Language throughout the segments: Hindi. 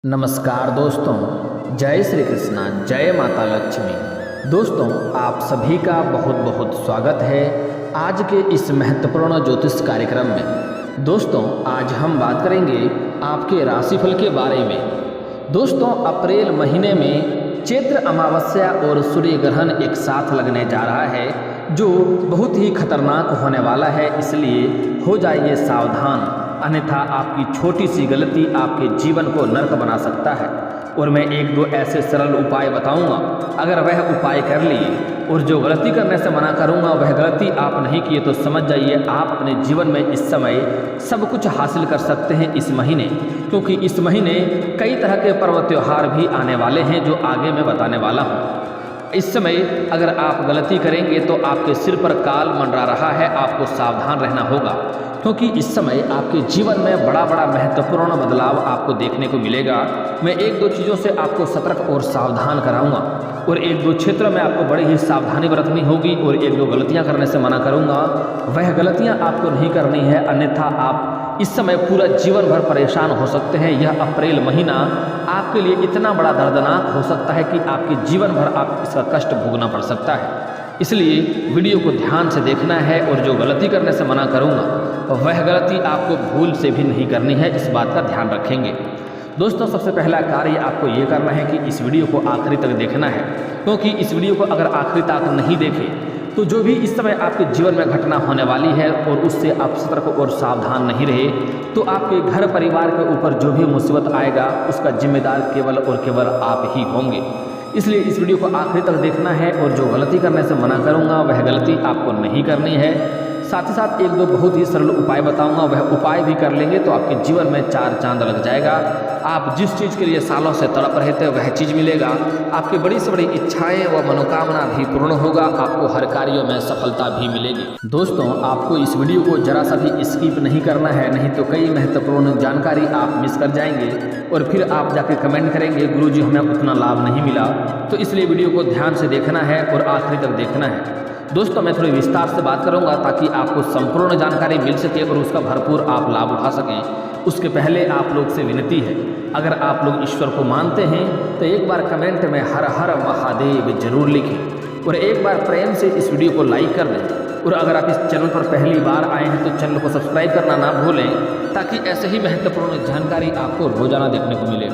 नमस्कार दोस्तों, जय श्री कृष्णा, जय माता लक्ष्मी। दोस्तों, आप सभी का बहुत बहुत स्वागत है आज के इस महत्वपूर्ण ज्योतिष कार्यक्रम में। दोस्तों, आज हम बात करेंगे आपके राशिफल के बारे में। दोस्तों, अप्रैल महीने में चैत्र अमावस्या और सूर्य ग्रहण एक साथ लगने जा रहा है, जो बहुत ही खतरनाक होने वाला है, इसलिए हो जाइए सावधान, अन्यथा आपकी छोटी सी गलती आपके जीवन को नर्क बना सकता है। और मैं एक दो ऐसे सरल उपाय बताऊंगा, अगर वह उपाय कर लिए और जो गलती करने से मना करूंगा वह गलती आप नहीं किए तो समझ जाइए आप अपने जीवन में इस समय सब कुछ हासिल कर सकते हैं इस महीने। क्योंकि इस महीने कई तरह के पर्व त्योहार भी आने वाले हैं, जो आगे मैं बताने वाला हूँ। इस समय अगर आप गलती करेंगे तो आपके सिर पर काल मंडरा रहा है, आपको सावधान रहना होगा, क्योंकि इस समय आपके जीवन में बड़ा बड़ा महत्वपूर्ण बदलाव आपको देखने को मिलेगा। मैं एक दो चीज़ों से आपको सतर्क और सावधान कराऊंगा और एक दो क्षेत्रों में आपको बड़ी ही सावधानी बरतनी होगी और एक दो गलतियां करने से मना करूंगा। वह गलतियां आपको नहीं करनी है, अन्यथा आप इस समय पूरा जीवन भर परेशान हो सकते हैं। यह अप्रैल महीना आपके लिए इतना बड़ा दर्दनाक हो सकता है कि आपके जीवन भर आप इसका कष्ट भोगना पड़ सकता है। इसलिए वीडियो को ध्यान से देखना है और जो गलती करने से मना करूंगा वह गलती आपको भूल से भी नहीं करनी है, इस बात का ध्यान रखेंगे। दोस्तों, सबसे पहला कार्य आपको ये करना है कि इस वीडियो को आखिरी तक देखना है, क्योंकि इस वीडियो को अगर आखिरी तक नहीं देखें तो जो भी इस समय आपके जीवन में घटना होने वाली है और उससे आप सतर्क और सावधान नहीं रहे तो आपके घर परिवार के ऊपर जो भी मुसीबत आएगा उसका जिम्मेदार केवल और केवल आप ही होंगे। इसलिए इस वीडियो को आखिरी तक देखना है और जो गलती करने से मना करूंगा वह गलती आपको नहीं करनी है। साथ ही साथ एक दो बहुत ही सरल उपाय बताऊंगा, वह उपाय भी कर लेंगे तो आपके जीवन में चार चांद लग जाएगा। आप जिस चीज़ के लिए सालों से तड़प रहे थे वह चीज़ मिलेगा, आपकी बड़ी से बड़ी इच्छाएं व मनोकामना भी पूर्ण होगा, आपको हर कार्यों में सफलता भी मिलेगी। दोस्तों, आपको इस वीडियो को जरा सा भी स्किप नहीं करना है, नहीं तो कई महत्वपूर्ण जानकारी आप मिस कर जाएंगे और फिर आप जाके कमेंट करेंगे गुरुजी हमें उतना लाभ नहीं मिला। तो इसलिए वीडियो को ध्यान से देखना है और आखिरी तक देखना है। दोस्तों, मैं थोड़ी विस्तार से बात करूंगा ताकि आपको संपूर्ण जानकारी मिल सके और उसका भरपूर आप लाभ उठा सकें। उसके पहले आप लोग से विनती है, अगर आप लोग ईश्वर को मानते हैं तो एक बार कमेंट में हर हर महादेव जरूर लिखें और एक बार प्रेम से इस वीडियो को लाइक कर दें। और अगर आप इस चैनल पर पहली बार आए हैं तो चैनल को सब्सक्राइब करना ना भूलें, ताकि ऐसे ही महत्वपूर्ण जानकारी आपको रोजाना देखने को मिले।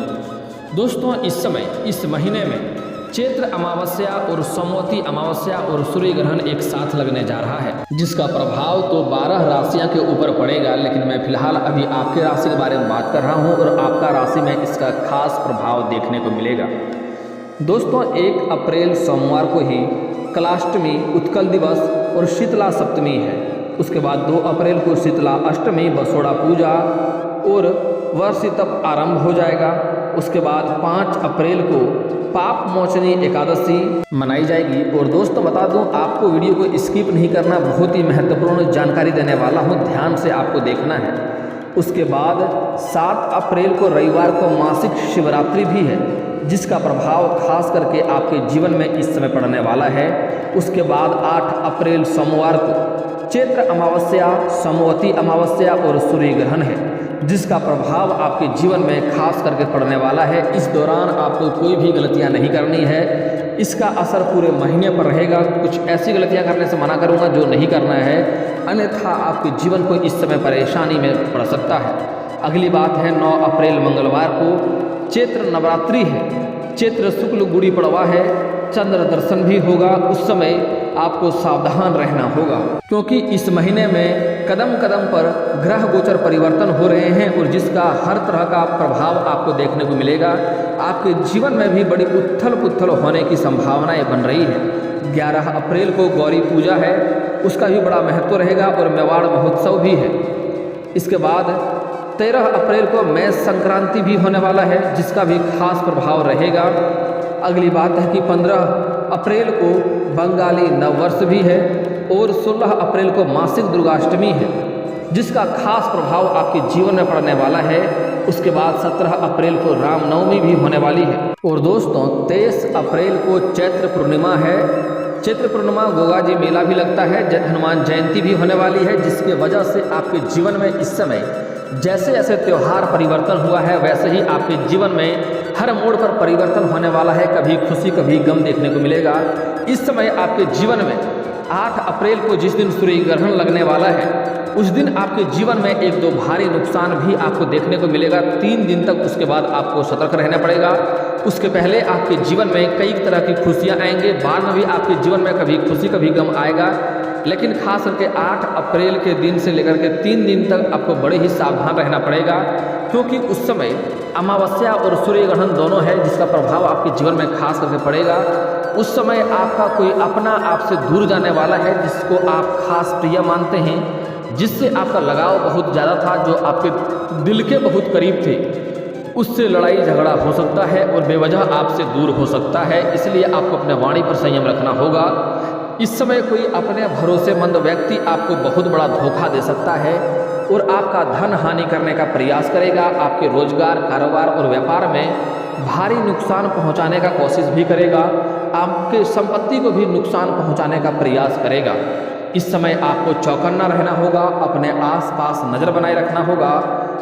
दोस्तों, इस समय इस महीने में चैत्र अमावस्या और सोमवती अमावस्या और सूर्य ग्रहण एक साथ लगने जा रहा है, जिसका प्रभाव तो 12 राशियों के ऊपर पड़ेगा, लेकिन मैं फिलहाल अभी आपके राशि के बारे में बात कर रहा हूं और आपका राशि में इसका खास प्रभाव देखने को मिलेगा। दोस्तों, 1 अप्रैल सोमवार को ही कलाष्टमी, उत्कल दिवस और शीतला सप्तमी है। उसके बाद 2 अप्रैल को शीतला अष्टमी, बसोड़ा पूजा और वर्ष तप आरंभ हो जाएगा। उसके बाद 5 अप्रैल को पाप मोचनी एकादशी मनाई जाएगी। और दोस्तों, बता दूं आपको वीडियो को स्किप नहीं करना, बहुत ही महत्वपूर्ण जानकारी देने वाला हूं, ध्यान से आपको देखना है। उसके बाद 7 अप्रैल को रविवार को मासिक शिवरात्रि भी है, जिसका प्रभाव खास करके आपके जीवन में इस समय पड़ने वाला है। उसके बाद 8 अप्रैल सोमवार को चैत्र अमावस्या, सोमवती अमावस्या और सूर्य ग्रहण है, जिसका प्रभाव आपके जीवन में खास करके पड़ने वाला है। इस दौरान आपको कोई भी गलतियां नहीं करनी है, इसका असर पूरे महीने पर रहेगा। कुछ ऐसी गलतियां करने से मना करूंगा जो नहीं करना है, अन्यथा आपके जीवन को इस समय परेशानी में पड़ सकता है। अगली बात है 9 अप्रैल मंगलवार को चैत्र नवरात्रि है, चैत्र शुक्ल गुड़ी पड़वा है, चंद्र दर्शन भी होगा। उस समय आपको सावधान रहना होगा, क्योंकि इस महीने में कदम कदम पर ग्रह गोचर परिवर्तन हो रहे हैं और जिसका हर तरह का प्रभाव आपको देखने को मिलेगा। आपके जीवन में भी बड़ी उथल पुथल होने की संभावनाएं बन रही है। 11 अप्रैल को गौरी पूजा है, उसका भी बड़ा महत्व रहेगा और मेवाड़ महोत्सव भी है। इसके बाद 13 अप्रैल को मेष संक्रांति भी होने वाला है, जिसका भी खास प्रभाव रहेगा। अगली बात है कि 15 अप्रैल को बंगाली नववर्ष भी है और 16 अप्रैल को मासिक दुर्गाष्टमी है, जिसका खास प्रभाव आपके जीवन में पड़ने वाला है। उसके बाद 17 अप्रैल को रामनवमी भी होने वाली है। और दोस्तों, 23 अप्रैल को चैत्र पूर्णिमा है। चैत्र पूर्णिमा गोगा जी मेला भी लगता है, हनुमान जयंती भी होने वाली है, जिसके वजह से आपके जीवन में इस समय जैसे जैसे त्यौहार परिवर्तन हुआ है वैसे ही आपके जीवन में हर मोड़ पर परिवर्तन होने वाला है। कभी खुशी कभी गम देखने को मिलेगा। इस समय आपके जीवन में 8 अप्रैल को जिस दिन सूर्य ग्रहण लगने वाला है उस दिन आपके जीवन में 1-2 भारी नुकसान भी आपको देखने को मिलेगा। 3 दिन तक उसके बाद आपको सतर्क रहना पड़ेगा। उसके पहले आपके जीवन में कई तरह की खुशियां आएंगे, बाद में भी आपके जीवन में कभी खुशी कभी गम आएगा। लेकिन खास करके 8 अप्रैल के दिन से लेकर के 3 दिन तक आपको बड़े ही सावधान रहना पड़ेगा, क्योंकि उस समय अमावस्या और सूर्य ग्रहण दोनों है जिसका प्रभाव आपके जीवन में खास करके पड़ेगा। उस समय आपका कोई अपना आपसे दूर जाने वाला है जिसको आप खास प्रिय मानते हैं, जिससे आपका लगाव बहुत ज़्यादा था, जो आपके दिल के बहुत करीब थे, उससे लड़ाई झगड़ा हो सकता है और बेवजह आपसे दूर हो सकता है। इसलिए आपको अपने वाणी पर संयम रखना होगा। इस समय कोई अपने भरोसेमंद व्यक्ति आपको बहुत बड़ा धोखा दे सकता है और आपका धन हानि करने का प्रयास करेगा। आपके रोजगार, कारोबार और व्यापार में भारी नुकसान पहुंचाने का कोशिश भी करेगा। आपके संपत्ति को भी नुकसान पहुंचाने का प्रयास करेगा। इस समय आपको चौकन्ना रहना होगा, अपने आसपास नज़र बनाए रखना होगा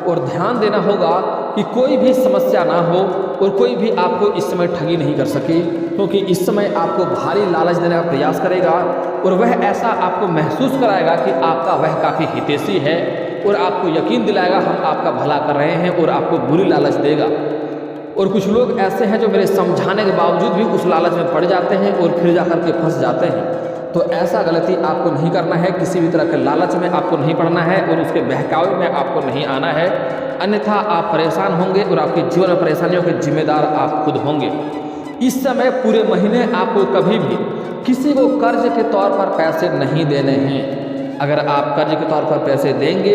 और ध्यान देना होगा कि कोई भी समस्या ना हो और कोई भी आपको इस समय ठगी नहीं कर सके, क्योंकि इस समय आपको भारी लालच देने का प्रयास करेगा और वह ऐसा आपको महसूस कराएगा कि आपका वह काफ़ी हितैषी है और आपको यकीन दिलाएगा हम आपका भला कर रहे हैं और आपको बुरी लालच देगा। और कुछ लोग ऐसे हैं जो मेरे समझाने के बावजूद भी उस लालच में पड़ जाते हैं और फिर जाकर के फंस जाते हैं। तो ऐसा गलती आपको नहीं करना है। किसी भी तरह के लालच में आपको नहीं पड़ना है और उसके बहकावे में आपको नहीं आना है, अन्यथा आप परेशान होंगे और आपके जीवन में परेशानियों के जिम्मेदार आप खुद होंगे। इस समय पूरे महीने आपको कभी भी किसी को कर्ज के तौर पर पैसे नहीं देने हैं। अगर आप कर्ज के तौर पर पैसे देंगे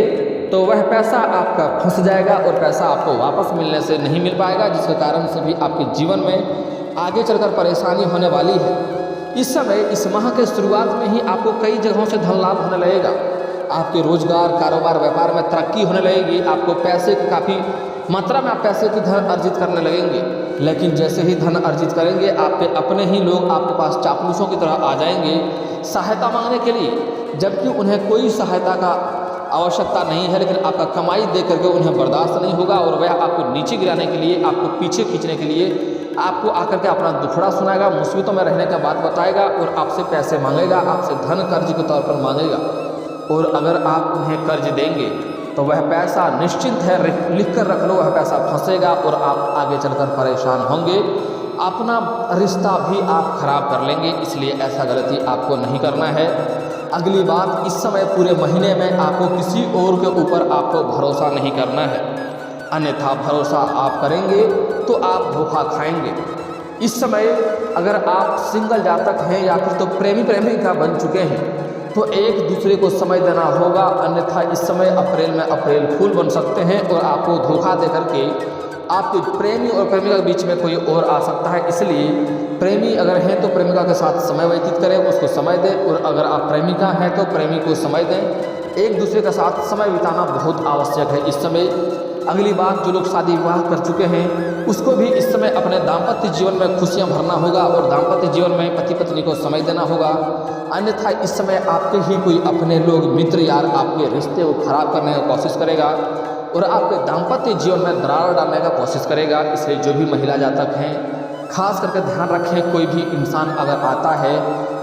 तो वह पैसा आपका फंस जाएगा और पैसा आपको वापस मिलने से नहीं मिल पाएगा, जिसके कारण से भी आपके जीवन में आगे चलकर परेशानी होने वाली है। इस समय इस माह के शुरुआत में ही आपको कई जगहों से धन लाभ होने लगेगा। आपके रोजगार, कारोबार, व्यापार में तरक्की होने लगेगी। आपको पैसे काफ़ी मात्रा में आप पैसे की धन अर्जित करने लगेंगे। लेकिन जैसे ही धन अर्जित करेंगे आपके अपने ही लोग आपके पास चापलूसों की तरह आ जाएंगे सहायता मांगने के लिए, जबकि उन्हें कोई सहायता का आवश्यकता नहीं है, लेकिन आपका कमाई दे करके उन्हें बर्दाश्त नहीं होगा और वह आपको नीचे गिराने के लिए, आपको पीछे खींचने के लिए आपको आकर के अपना दुखड़ा सुनाएगा, मुसीबतों में रहने का बात बताएगा और आपसे पैसे मांगेगा, आपसे धन कर्ज के तौर पर मांगेगा। और अगर आप उन्हें कर्ज देंगे तो वह पैसा निश्चिंत है, लिख कर रख लो, वह पैसा फंसेगा और आप आगे चलकर परेशान होंगे। अपना रिश्ता भी आप खराब कर लेंगे। इसलिए ऐसा गलती आपको नहीं करना है। अगली बात, इस समय पूरे महीने में आपको किसी और के ऊपर आपको भरोसा नहीं करना है, अन्यथा भरोसा आप करेंगे तो आप धोखा खाएंगे। इस समय अगर आप सिंगल जातक हैं या फिर तो प्रेमी प्रेमिका बन चुके हैं तो एक दूसरे को समय देना होगा, अन्यथा इस समय अप्रैल में अप्रैल फूल बन सकते हैं और आपको धोखा दे करके आपके प्रेमी और प्रेमिका के बीच में कोई और आ सकता है। इसलिए प्रेमी अगर हैं तो प्रेमिका के साथ समय व्यतीत करें, उसको समय दें, और अगर आप प्रेमिका हैं तो प्रेमी को समय दें। एक दूसरे के साथ समय बिताना बहुत आवश्यक है इस समय। अगली बात, जो लोग शादी विवाह कर चुके हैं उसको भी इस समय अपने दाम्पत्य जीवन में खुशियां भरना होगा और दाम्पत्य जीवन में पति पत्नी को समय देना होगा, अन्यथा इस समय आपके ही कोई अपने लोग, मित्र, यार आपके रिश्ते को खराब करने की कोशिश करेगा और आपके दाम्पत्य जीवन में दरार डालने का कोशिश करेगा। इसलिए जो भी महिला जातक हैं खास करके ध्यान रखें, कोई भी इंसान अगर आता है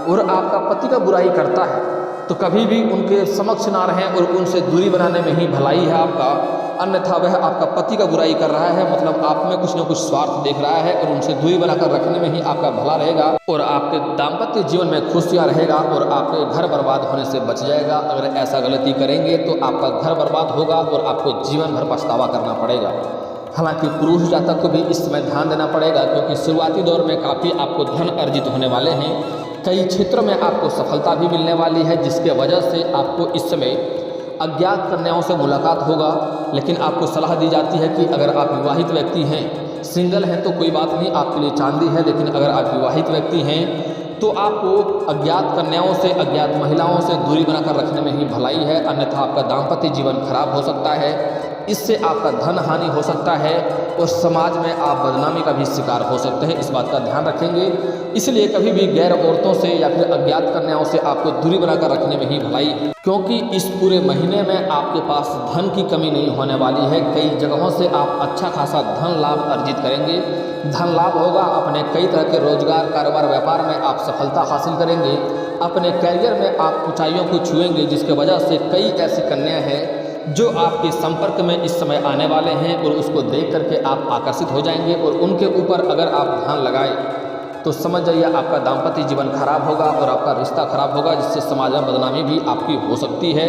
और आपका पति का बुराई करता है तो कभी भी उनके समक्ष ना रहें और उनसे दूरी बनाने में ही भलाई है आपका, अन्यथा वह आपका पति का बुराई कर रहा है, मतलब आप में कुछ न कुछ स्वार्थ देख रहा है और उनसे दूरी बनाकर रखने में ही आपका भला रहेगा और आपके दाम्पत्य जीवन में खुशियाँ रहेगा और आपके घर बर्बाद होने से बच जाएगा। अगर ऐसा गलती करेंगे तो आपका घर बर्बाद होगा और आपको जीवन भर पछतावा करना पड़ेगा। हालांकि पुरुष जातक को भी इस समय ध्यान देना पड़ेगा, क्योंकि शुरुआती दौर में काफ़ी आपको धन अर्जित होने वाले हैं। कई क्षेत्रों में आपको सफलता भी मिलने वाली है, जिसके वजह से आपको इस समय अज्ञात कन्याओं से मुलाकात होगा। लेकिन आपको सलाह दी जाती है कि अगर आप विवाहित व्यक्ति हैं, सिंगल हैं तो कोई बात नहीं, आपके लिए चांदी है, लेकिन अगर आप विवाहित व्यक्ति हैं तो आपको अज्ञात कन्याओं से, अज्ञात महिलाओं से दूरी बनाकर रखने में ही भलाई है, अन्यथा आपका दाम्पत्य जीवन खराब हो सकता है। इससे आपका धन हानि हो सकता है और समाज में आप बदनामी का भी शिकार हो सकते हैं। इस बात का ध्यान रखेंगे। इसलिए कभी भी गैर औरतों से या फिर अज्ञात कन्याओं से आपको दूरी बनाकर रखने में ही भलाई है, क्योंकि इस पूरे महीने में आपके पास धन की कमी नहीं होने वाली है। कई जगहों से आप अच्छा खासा धन लाभ अर्जित करेंगे, धन लाभ होगा। अपने कई तरह के रोजगार, कारोबार, व्यापार में आप सफलता हासिल करेंगे। अपने करियर में आप ऊंचाइयों को छुएंगे, जिसके वजह से कई ऐसी कन्या हैं जो आपके संपर्क में इस समय आने वाले हैं और उसको देख करके आप आकर्षित हो जाएंगे। और उनके ऊपर अगर आप ध्यान लगाएं तो समझ जाइए आपका दाम्पत्य जीवन खराब होगा और आपका रिश्ता खराब होगा, जिससे समाज में बदनामी भी आपकी हो सकती है।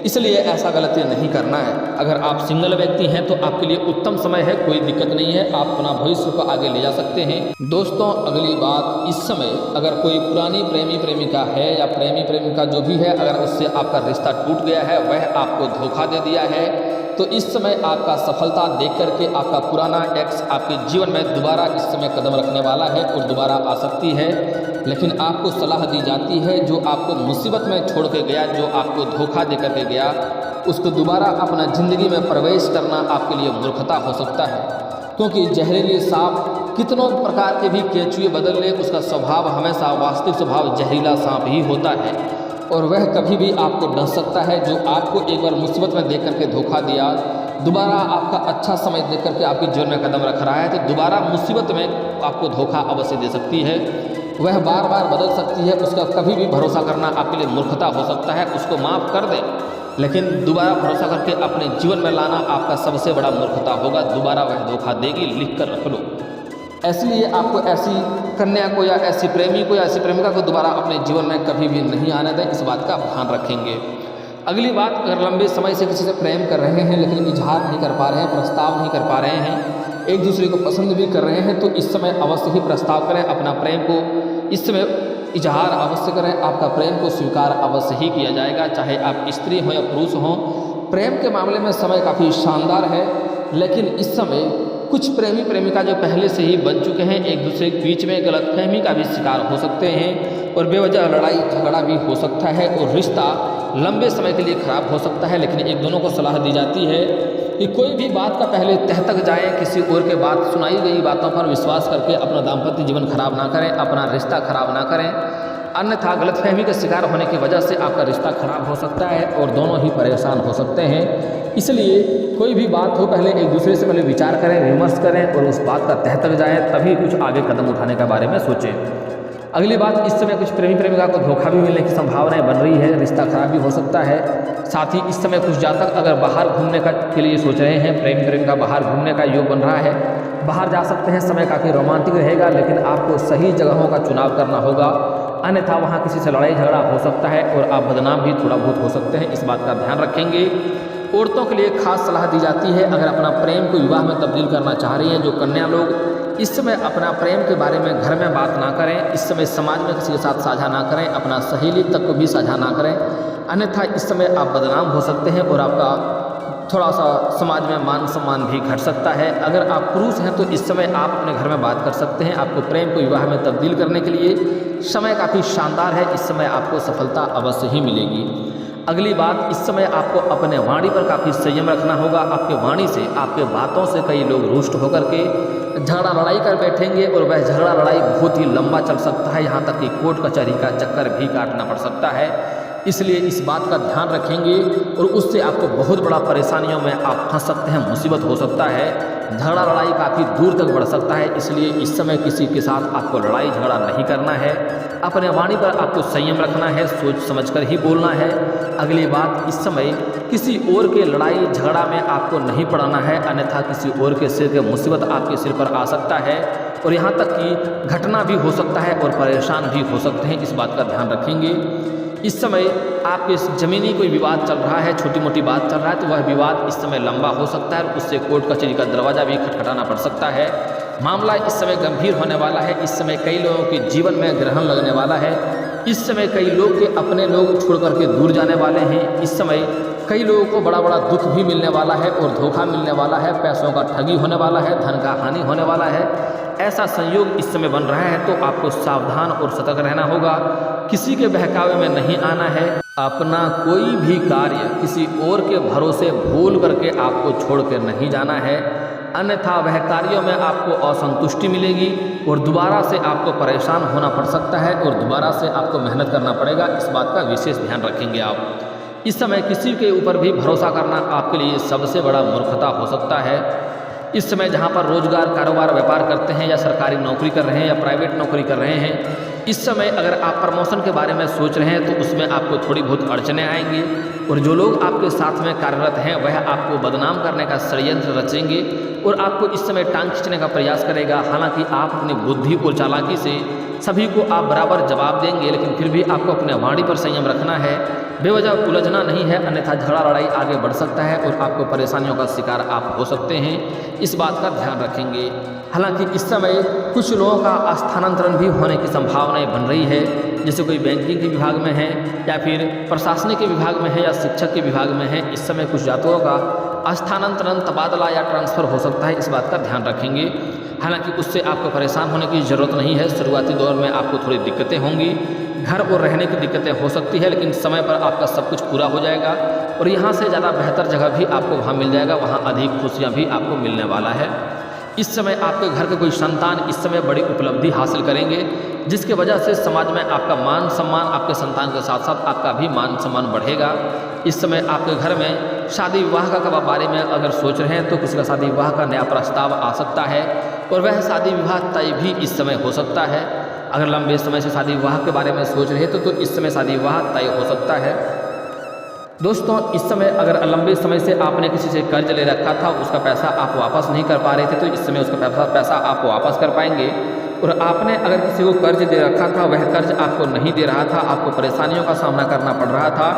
इसलिए ऐसा गलती नहीं करना है। अगर आप सिंगल व्यक्ति हैं तो आपके लिए उत्तम समय है, कोई दिक्कत नहीं है, आप अपना भविष्य को आगे ले जा सकते हैं। दोस्तों, अगली बात, इस समय अगर कोई पुरानी प्रेमी प्रेमिका है या प्रेमी प्रेमिका जो भी है, अगर उससे आपका रिश्ता टूट गया है, वह आपको धोखा दे दिया है, तो इस समय आपका सफलता देख करके आपका पुराना एक्स आपके जीवन में दोबारा इस समय कदम रखने वाला है और दोबारा आ सकती है। लेकिन आपको सलाह दी जाती है, जो आपको मुसीबत में छोड़ के गया, जो आपको धोखा दे करके गया, उसको दोबारा अपना ज़िंदगी में प्रवेश करना आपके लिए मूर्खता हो सकता है। क्योंकि जहरीले सांप कितनों प्रकार के भी केंचुए बदल ले, उसका स्वभाव हमेशा वास्तविक स्वभाव जहरीला सांप ही होता है और वह कभी भी आपको डस सकता है। जो आपको एक बार मुसीबत में देख करके धोखा दिया, दोबारा आपका अच्छा समय देख करके आपके जीवन में कदम रख रहा है, तो दोबारा मुसीबत में आपको धोखा अवश्य दे सकती है। वह बार बार बदल सकती है, उसका कभी भी भरोसा करना आपके लिए मूर्खता हो सकता है। उसको माफ़ कर दें, लेकिन दोबारा भरोसा करके अपने जीवन में लाना आपका सबसे बड़ा मूर्खता होगा। दोबारा वह धोखा देगी, लिख कर रख लो। इसलिए आपको ऐसी कन्या को या ऐसी प्रेमी को या ऐसी प्रेमिका को दोबारा अपने जीवन में कभी भी नहीं आने दें। इस बात का ध्यान रखेंगे। अगली बात, अगर लंबे समय से किसी से प्रेम कर रहे हैं लेकिन इजहार नहीं कर पा रहे हैं, प्रस्ताव नहीं कर पा रहे हैं, एक दूसरे को पसंद भी कर रहे हैं, तो इस समय अवश्य ही प्रस्ताव करें। अपना प्रेम को इस समय इजहार अवश्य करें। आपका प्रेम को स्वीकार अवश्य ही किया जाएगा, चाहे आप स्त्री हों या पुरुष हों। प्रेम के मामले में समय काफ़ी शानदार है, लेकिन इस समय कुछ प्रेमी प्रेमिका जो पहले से ही बन चुके हैं, एक दूसरे के बीच में गलतफहमी का भी शिकार हो सकते हैं और बेवजह लड़ाई झगड़ा भी हो सकता है और रिश्ता लंबे समय के लिए खराब हो सकता है। लेकिन एक दोनों को सलाह दी जाती है कि कोई भी बात का पहले तह तक जाए, किसी और के बात सुनाई गई बातों पर विश्वास करके अपना दाम्पत्य जीवन खराब ना करें, अपना रिश्ता खराब ना करें, अन्यथा गलतफहमी के शिकार होने की वजह से आपका रिश्ता खराब हो सकता है और दोनों ही परेशान हो सकते हैं। इसलिए कोई भी बात हो, पहले एक दूसरे से पहले विचार करें, विमर्श करें और उस बात का तह तक जाएँ, तभी कुछ आगे कदम उठाने के बारे में सोचें। अगली बात, इस समय कुछ प्रेमी प्रेमिका को धोखा भी मिलने की संभावनाएं बन रही है, रिश्ता खराब भी हो सकता है। साथ ही इस समय कुछ जातक अगर बाहर घूमने के लिए सोच रहे हैं, प्रेमी प्रेमिका बाहर घूमने का योग बन रहा है, बाहर जा सकते हैं। समय काफ़ी रोमांटिक रहेगा, लेकिन आपको सही जगहों का चुनाव करना होगा, अन्यथा वहाँ किसी से लड़ाई झगड़ा हो सकता है और आप बदनाम भी थोड़ा बहुत हो सकते हैं। इस बात का ध्यान रखेंगे। औरतों के लिए खास सलाह दी जाती है, अगर अपना प्रेम को विवाह में तब्दील करना चाह रही हैं जो कन्या लोग, इस समय अपना प्रेम के बारे में घर में बात ना करें, इस समय समाज में किसी के साथ साझा ना करें, अपना सहेली तक को भी साझा ना करें, अन्यथा इस समय आप बदनाम हो सकते हैं और आपका थोड़ा सा समाज में मान सम्मान भी घट सकता है। अगर आप पुरुष हैं तो इस समय आप अपने घर में बात कर सकते हैं। आपको प्रेम को विवाह में तब्दील करने के लिए समय काफ़ी शानदार है, इस समय आपको सफलता अवश्य ही मिलेगी। अगली बात, इस समय आपको अपने वाणी पर काफ़ी संयम रखना होगा। आपके वाणी से, आपके बातों से कई लोग रुष्ट होकर के झगड़ा लड़ाई कर बैठेंगे और वह झगड़ा लड़ाई बहुत ही लंबा चल सकता है, यहाँ तक कि कोर्ट कचहरी का चक्कर भी काटना पड़ सकता है। इसलिए इस बात का ध्यान रखेंगे और उससे आपको बहुत बड़ा परेशानियों में आप फंस सकते हैं, मुसीबत हो सकता है, झगड़ा लड़ाई काफ़ी दूर तक बढ़ सकता है। इसलिए इस समय किसी के साथ आपको लड़ाई झगड़ा नहीं करना है, अपने वाणी पर आपको संयम रखना है, सोच समझकर ही बोलना है। अगली बात, इस समय किसी और के लड़ाई झगड़ा में आपको नहीं पड़ना है, अन्यथा किसी और के सिर के मुसीबत आपके सिर पर आ सकता है और यहाँ तक कि घटना भी हो सकता है और परेशान भी हो सकते हैं। इस बात का ध्यान रखेंगे। इस समय आपके ज़मीनी कोई विवाद चल रहा है, छोटी मोटी बात चल रहा है, तो वह विवाद इस समय लंबा हो सकता है और उससे कोर्ट कचहरी का दरवाज़ा भी खटखटाना पड़ सकता है। मामला इस समय गंभीर होने वाला है। इस समय कई लोगों के जीवन में ग्रहण लगने वाला है। इस समय कई लोग के अपने लोग छोड़ करके दूर जाने वाले हैं। इस समय कई लोगों को बड़ा बड़ा दुख भी मिलने वाला है और धोखा मिलने वाला है, पैसों का ठगी होने वाला है, धन का हानि होने वाला है। ऐसा संयोग इस समय बन रहा है, तो आपको सावधान और सतर्क रहना होगा, किसी के बहकावे में नहीं आना है। अपना कोई भी कार्य किसी और के भरोसे भूल करके आपको छोड़ कर नहीं जाना है, अन्यथा वह कार्यों में आपको असंतुष्टि मिलेगी और दोबारा से आपको परेशान होना पड़ सकता है और दोबारा से आपको मेहनत करना पड़ेगा। इस बात का विशेष ध्यान रखेंगे आप। इस समय किसी के ऊपर भी भरोसा करना आपके लिए सबसे बड़ा मूर्खता हो सकता है। इस समय जहाँ पर रोजगार, कारोबार, व्यापार करते हैं या सरकारी नौकरी कर रहे हैं या प्राइवेट नौकरी कर रहे हैं, इस समय अगर आप प्रमोशन के बारे में सोच रहे हैं तो उसमें आपको थोड़ी बहुत अड़चनें आएंगी और जो लोग आपके साथ में कार्यरत हैं वह आपको बदनाम करने का षड्यंत्र रचेंगे और आपको इस समय टांग खींचने का प्रयास करेगा। हालांकि आप अपनी बुद्धि और चालाकी से सभी को आप बराबर जवाब देंगे, लेकिन फिर भी आपको अपने वाणी पर संयम रखना है, बेवजह उलझना नहीं है, अन्यथा झगड़ा लड़ाई आगे बढ़ सकता है और आपको परेशानियों का शिकार आप हो सकते हैं। इस बात का ध्यान रखेंगे। हालांकि इस समय कुछ लोगों का स्थानांतरण भी होने की संभावनाएं बन रही है, जैसे कोई बैंकिंग के विभाग में है या फिर प्रशासनिक के विभाग में है या शिक्षक के विभाग में है। इस समय कुछ जातकों का स्थानांतरण, तबादला या ट्रांसफ़र हो सकता है। इस बात का ध्यान रखेंगे। हालांकि उससे आपको परेशान होने की ज़रूरत नहीं है। शुरुआती दौर में आपको थोड़ी दिक्कतें होंगी, घर और रहने की दिक्कतें हो सकती है, लेकिन समय पर आपका सब कुछ पूरा हो जाएगा और यहाँ से ज़्यादा बेहतर जगह भी आपको वहाँ मिल जाएगा, वहाँ अधिक खुशियाँ भी आपको मिलने वाला है। इस समय आपके घर के कोई संतान इस समय बड़ी उपलब्धि हासिल करेंगे, जिसके वजह से समाज में आपका मान सम्मान, आपके संतान के साथ साथ आपका भी मान सम्मान बढ़ेगा। इस समय आपके घर में शादी विवाह का बारे में अगर सोच रहे हैं तो किसी का शादी विवाह का नया प्रस्ताव आ सकता है और वह शादी विवाह तय भी इस समय हो सकता है। अगर लंबे समय से शादी विवाह के बारे में सोच रहे थे तो इस समय शादी विवाह तय हो सकता है। दोस्तों, इस समय अगर लंबे समय से आपने किसी से कर्ज ले रखा था, उसका पैसा आप वापस नहीं कर पा रहे थे, तो इस समय उसका पैसा आप वापस कर पाएंगे। और आपने अगर किसी को कर्ज दे रखा था, वह कर्ज आपको नहीं दे रहा था, आपको परेशानियों का सामना करना पड़ रहा था,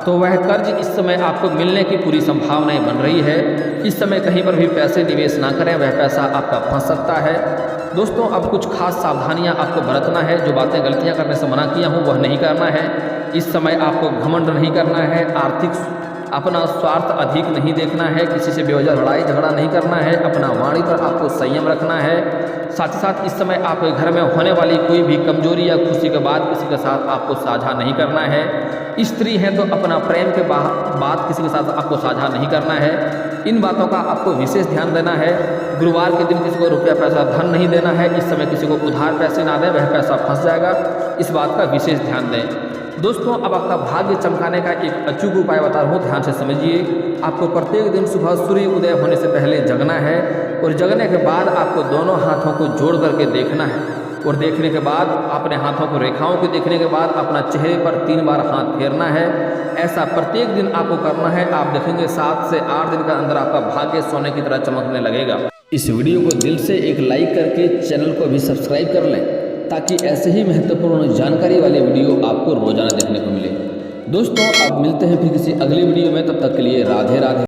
तो वह कर्ज इस समय आपको मिलने की पूरी संभावनाएं बन रही है। इस समय कहीं पर भी पैसे निवेश ना करें, वह पैसा आपका फंस सकता है। दोस्तों, अब कुछ खास सावधानियां आपको बरतना है। जो बातें गलतियां करने से मना किया हूँ वह नहीं करना है। इस समय आपको घमंड नहीं करना है, आर्थिक अपना स्वार्थ अधिक नहीं देखना है, किसी से बेवजह लड़ाई झगड़ा नहीं करना है, अपना वाणी पर आपको संयम रखना है। साथ ही साथ इस समय आपके घर में होने वाली कोई भी कमजोरी या खुशी के बाद किसी के साथ आपको साझा नहीं करना है। स्त्री हैं तो अपना प्रेम के बात किसी के साथ आपको साझा नहीं करना है। इन बातों का आपको विशेष ध्यान देना है। गुरुवार के दिन किसी को रुपया पैसा धन नहीं देना है। इस समय किसी को उधार पैसे ना दें, वह पैसा फंस जाएगा। इस बात का विशेष ध्यान दें। दोस्तों, अब आपका भाग्य चमकाने का एक अचूक उपाय बता रहा हूँ, ध्यान से समझिए। आपको प्रत्येक दिन सुबह सूर्य उदय होने से पहले जगना है और जगने के बाद आपको दोनों हाथों को जोड़ करके देखना है और देखने के बाद अपने हाथों को रेखाओं को देखने के बाद अपना चेहरे पर 3 बार हाथ फेरना है। ऐसा प्रत्येक दिन आपको करना है। आप देखेंगे 7 से 8 दिन के अंदर आपका भाग्य सोने की तरह चमकने लगेगा। इस वीडियो को दिल से एक लाइक करके चैनल को भी सब्सक्राइब कर लें, ताकि ऐसे ही महत्वपूर्ण जानकारी वाले वीडियो आपको रोजाना देखने को मिले। दोस्तों, अब मिलते हैं फिर किसी अगले वीडियो में। तब तक के लिए राधे राधे।